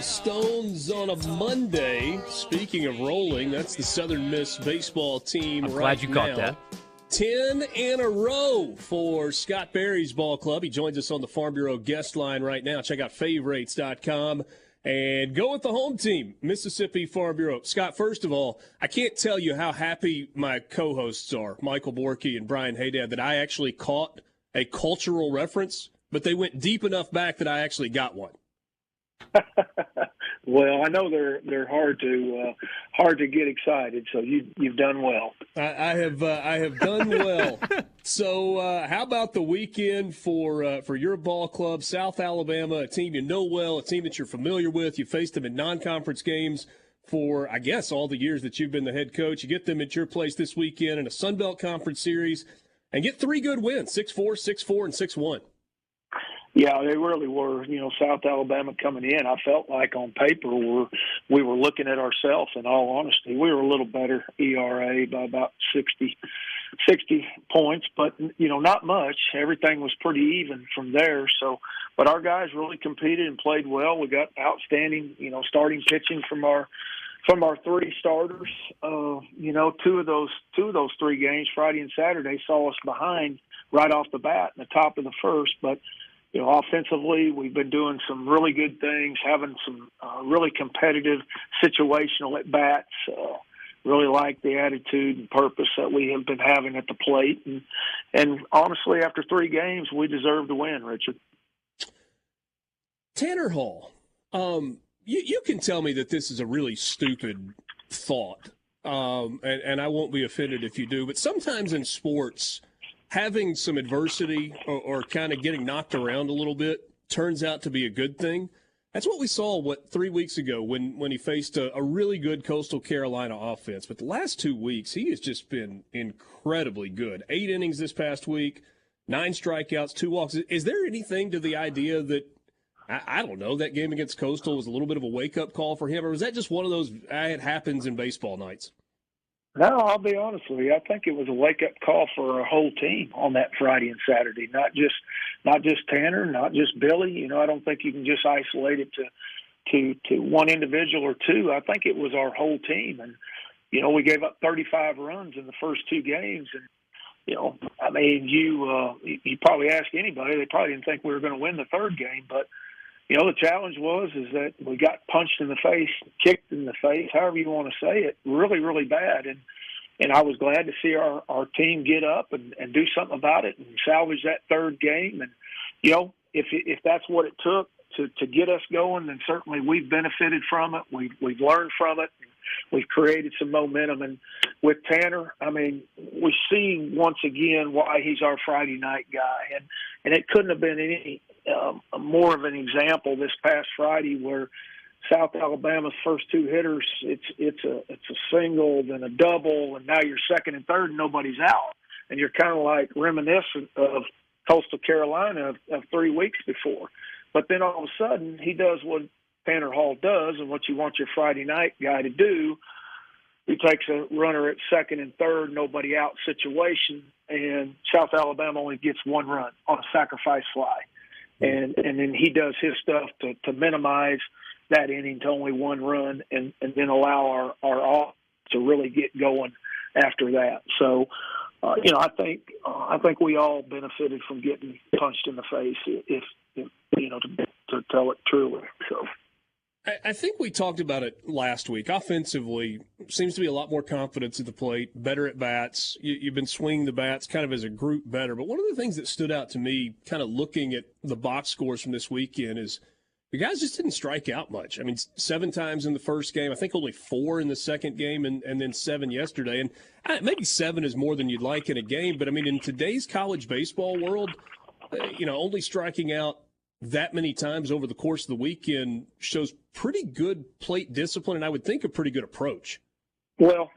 Stones on a Monday. Speaking of rolling, that's the Southern Miss baseball team. I'm glad you caught that. 10 in a row for Scott Berry's ball club. He joins us on the Farm Bureau guest line right now. Check out favorites.com and go with the home team, Mississippi Farm Bureau. Scott, first of all, I can't tell you how happy my co-hosts are, Michael Borky and Brian Haydad, that I actually caught a cultural reference, but they went deep enough back that I actually got one. Well, I know they're hard to get excited, so you've done well. I have done well. So, how about the weekend for your ball club, South Alabama, a team you know well, a team that you're familiar with. You faced them in non-conference games for, I guess, all the years that you've been the head coach. You get them at your place this weekend in a Sun Belt Conference series and get 3 good wins, 6-4, 6-4, and 6-1. Yeah, they really were. South Alabama coming in, I felt like on paper we were looking at ourselves. In all honesty, we were a little better ERA by about 60 points, but not much. Everything was pretty even from there. So, but our guys really competed and played well. We got outstanding, starting pitching from our 3 starters. Two of those 3 games, Friday and Saturday, saw us behind right off the bat in the top of the first, but. Offensively, we've been doing some really good things, having some really competitive situational at-bats. Really like the attitude and purpose that we have been having at the plate. And honestly, after 3 games, we deserve to win, Richard. Tanner Hall, you can tell me that this is a really stupid thought, and I won't be offended if you do, but sometimes in sports – having some adversity or kind of getting knocked around a little bit turns out to be a good thing. That's what we saw, 3 weeks ago when he faced a really good Coastal Carolina offense. But the last 2 weeks, he has just been incredibly good. 8 innings this past week, 9 strikeouts, 2 walks. Is there anything to the idea that, I don't know, that game against Coastal was a little bit of a wake-up call for him? Or was that just one of those, it happens in baseball nights? No, I'll be honest with you. I think it was a wake-up call for our whole team on that Friday and Saturday. Not just Tanner, not just Billy. I don't think you can just isolate it to one individual or 2. I think it was our whole team, and we gave up 35 runs in the first 2 games, and you probably ask anybody, they probably didn't think we were going to win the 3rd game, but. The challenge is that we got punched in the face, kicked in the face, however you want to say it, really, really bad. And I was glad to see our team get up and do something about it and salvage that 3rd game. And, if that's what it took to get us going, then certainly we've benefited from it. We've learned from it. We've created some momentum. And with Tanner, we see once again why he's our Friday night guy. And it couldn't have been any more of an example this past Friday where South Alabama's first 2 hitters, it's a single, then a double, and now you're 2nd and 3rd and nobody's out. And you're kind of like reminiscent of Coastal Carolina of 3 weeks before. But then all of a sudden he does what Tanner Hall does and what you want your Friday night guy to do. He takes a runner at 2nd and 3rd, nobody out situation, and South Alabama only gets 1 run on a sacrifice fly. And then he does his stuff to minimize that inning to only 1 run and then allow our offense to really get going after that. So, I think we all benefited from getting punched in the face if to tell it truly. So. I think we talked about it last week. Offensively, seems to be a lot more confidence at the plate, better at bats. You've been swinging the bats kind of as a group better. But one of the things that stood out to me, kind of looking at the box scores from this weekend, is you guys just didn't strike out much. 7 times in the first game. I think only 4 in the second game and then 7 yesterday. And maybe 7 is more than you'd like in a game. But, in today's college baseball world, only striking out that many times over the course of the weekend shows pretty good plate discipline, and I would think a pretty good approach. Well,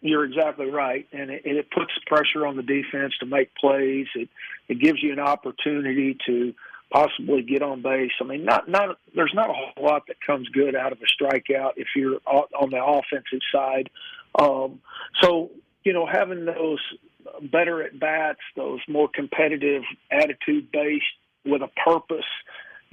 you're exactly right, and it puts pressure on the defense to make plays. It gives you an opportunity to possibly get on base. There's not a whole lot that comes good out of a strikeout if you're on the offensive side. So, having those better at bats, those more competitive, attitude-based with a purpose,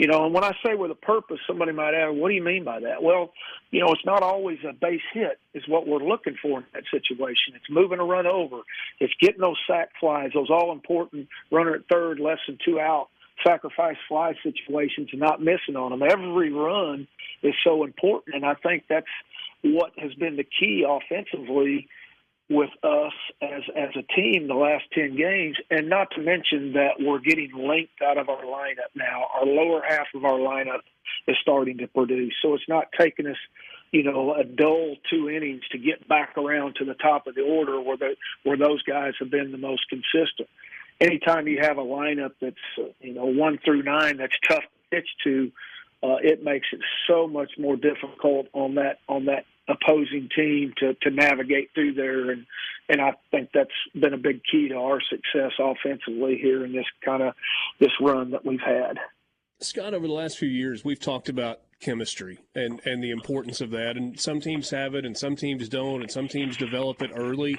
And when I say with a purpose, somebody might ask, what do you mean by that? Well, it's not always a base hit is what we're looking for in that situation. It's moving a run over. It's getting those sack flies, those all-important runner at third, less than 2 out, sacrifice fly situations and not missing on them. Every run is so important, and I think that's what has been the key offensively with us as a team the last 10 games, and not to mention that we're getting linked out of our lineup now. Our lower half of our lineup is starting to produce, so it's not taking us, a dull 2 innings to get back around to the top of the order where those guys have been the most consistent. Anytime you have a lineup that's 1 through 9 that's tough to pitch to, it makes it so much more difficult on that opposing team to navigate through there, and I think that's been a big key to our success offensively here in this run that we've had. Scott, over the last few years, we've talked about chemistry and the importance of that, and some teams have it and some teams don't, and some teams develop it early.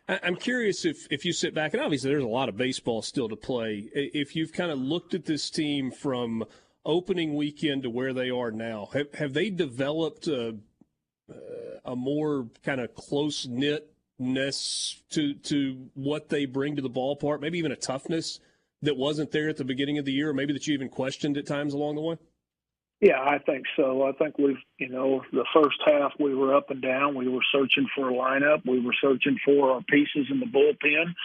I'm curious if you sit back, and obviously there's a lot of baseball still to play, if you've kind of looked at this team from opening weekend to where they are now, have they developed a more kind of close-knitness to what they bring to the ballpark, maybe even a toughness that wasn't there at the beginning of the year, or maybe that you even questioned at times along the way? Yeah, I think so. I think we've, the first half we were up and down. We were searching for a lineup. We were searching for our pieces in the bullpen.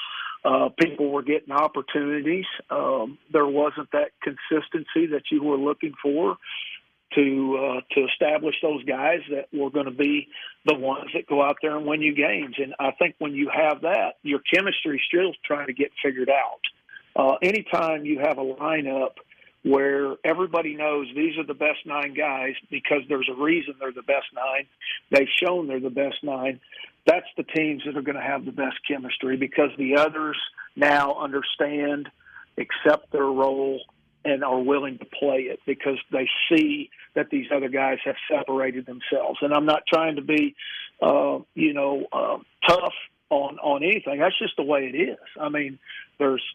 People were getting opportunities. There wasn't that consistency that you were looking for to establish those guys that were going to be the ones that go out there and win you games. And I think when you have that, your chemistry is still trying to get figured out. Anytime you have a lineup where everybody knows these are the best 9 guys because there's a reason they're the best 9, they've shown they're the best 9, that's the teams that are going to have the best chemistry because the others now understand, accept their role, and are willing to play it because they see that these other guys have separated themselves. And I'm not trying to be, tough on anything. That's just the way it is. I mean,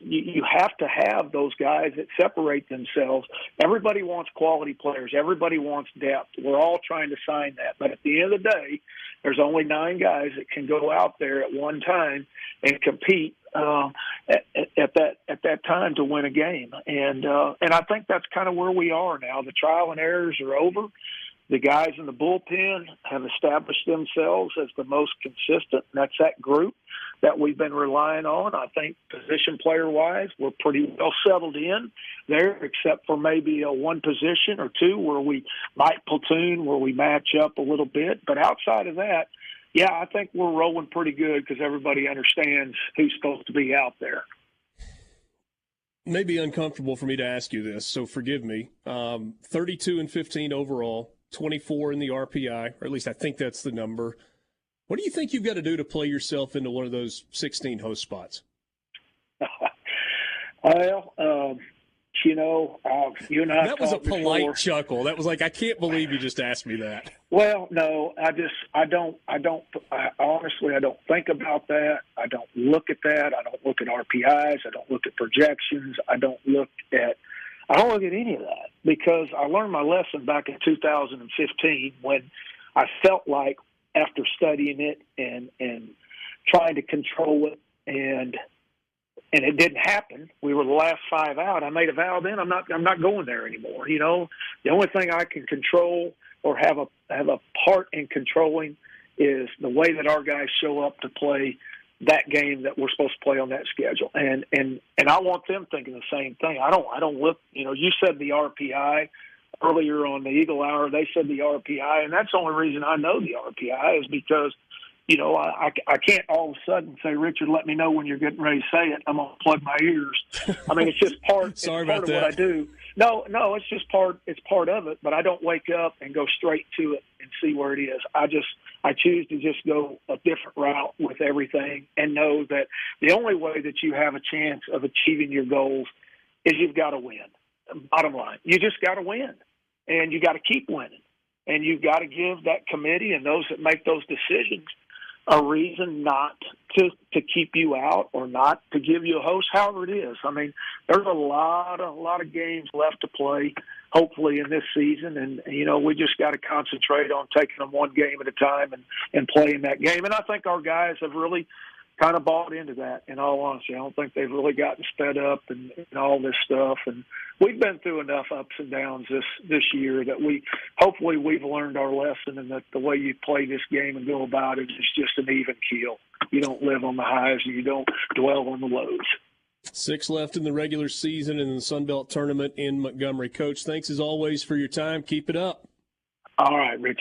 you have to have those guys that separate themselves. Everybody wants quality players. Everybody wants depth. We're all trying to sign that. But at the end of the day, there's only 9 guys that can go out there at one time and compete at that time to win a game. And I think that's kind of where we are now. The trial and errors are over. The guys in the bullpen have established themselves as the most consistent, and that's that group that we've been relying on. I think position player-wise, we're pretty well settled in there, except for maybe one position or 2 where we might platoon, where we match up a little bit. But outside of that, yeah, I think we're rolling pretty good because everybody understands who's supposed to be out there. Maybe uncomfortable for me to ask you this, so forgive me. 32-15 overall. 24 in the RPI, or at least I think that's the number. What do you think you've got to do to play yourself into one of those 16 host spots? Well, you and I. That was a polite chuckle. That was like, I can't believe you just asked me that. Well, no, I honestly don't think about that. I don't look at that. I don't look at RPIs. I don't look at projections. I don't look at any of that because I learned my lesson back in 2015 when I felt like after studying it and trying to control it and it didn't happen. We were the last 5 out. I made a vow then I'm not going there anymore. The only thing I can control or have a part in controlling is the way that our guys show up to play that game that we're supposed to play on that schedule. And I want them thinking the same thing. I don't look, you said the RPI earlier on the Eagle Hour, they said the RPI, and that's the only reason I know the RPI is because, I can't all of a sudden say, Richard, let me know when you're getting ready to say it. I'm going to plug my ears. I mean, it's just part, Sorry it's part about of that. what I do. No, it's just it's part of it, but I don't wake up and go straight to it and see where it is. I choose to just go a different route with everything and know that the only way that you have a chance of achieving your goals is you've got to win. Bottom line, you just got to win, and you got to keep winning, and you've got to give that committee and those that make those decisions a reason not to keep you out or not to give you a host, however it is. I mean, there's a lot of games left to play. hopefully in this season. And, we just got to concentrate on taking them one game at a time and playing that game. And I think our guys have really kind of bought into that, in all honesty. I don't think they've really gotten sped up and all this stuff. And we've been through enough ups and downs this year that hopefully we've learned our lesson, and that the way you play this game and go about it is just an even keel. You don't live on the highs and you don't dwell on the lows. 6 left in the regular season in the Sun Belt tournament in Montgomery. Coach, thanks as always for your time. Keep it up. All right, Rich.